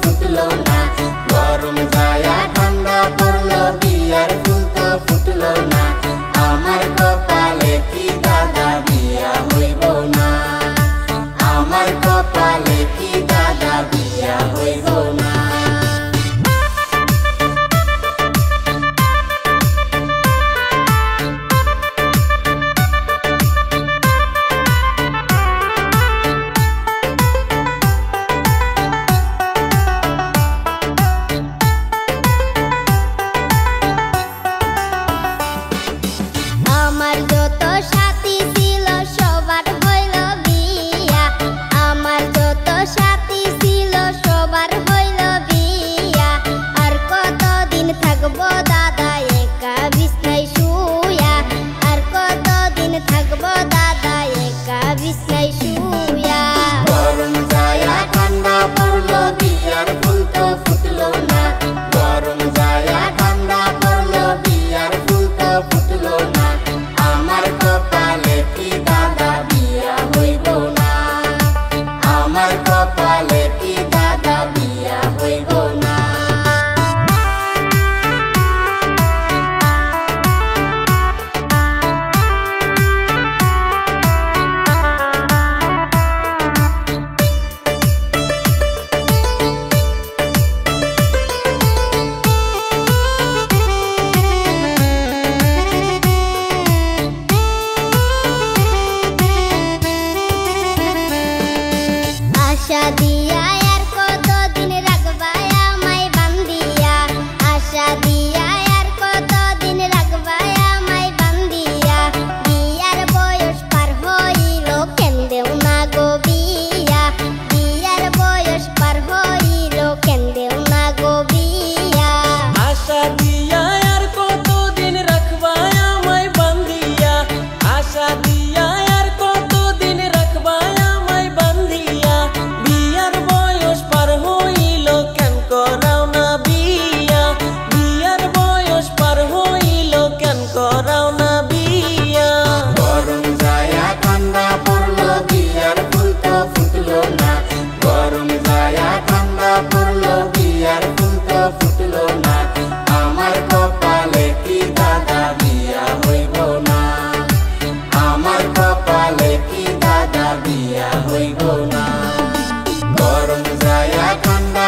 ফুটলো না, গরম যায়া ঠান্ডা পড়লো বিয়ার ফুল তো ফুটলো না। আমার কপালে কি দাদা বিয়া হইব না, আমার কপালে কি দাদা বিয়া হইব না। আমার যত সাথী ছিল সবার হইল বিয়া, আমার যত সাথী ছিল সবার হইল বিয়া। আর কতদিন থাকবো দাদা একা বিছনায় শুয়া, আর কতদিন থাকবো দাদা একা বিছনায় শুয়া। গরম যায়া ঠান্ডা পড়লো বিয়ার ফুল তো ফুটলো না, গরম যায়া ঠান্ডা পড়লো বিয়ার ফুল তো ফুটলো না। আমার কপালে কি দাদা বিয়া হইব না, আমার কপালে কি দাদা বিয়া হইব না। আশা দিয়া আর কতদিন রাখবা আমায় বান্ধিয়া, আশা দিয়া আর কতদিন রাখবা আমায় বান্ধিয়া। বিয়ার বয়স পার হইল কেন্দেও না গো বিয়া, বিয়ার বয়স পার হইল কেন্দেও না গো বিয়া। আশা দিয়া আর কতদিন রাখবা আমায় বান্ধিয়া, আশা দিয়া আর কতদিন রাখবা আমায় বান্ধিয়া। বিয়ার বয়স পার হইল কেন করাও না বিয়া, বিয়ার বয়স পার হইল কেন করাও না বিয়া। গরম যায়া ঠান্ডা পড়লো বিয়ার ফুল তো ফুটলো না, গরম যায়া ঠান্ডা পড়লো বিয়ার ফুল তো ফুটলো না। আমার কপালে কি দাদা বিয়া হইব না, আমার কপালে কি দাদা বিয়া হইব না। গরম যায়া ঠান্ডা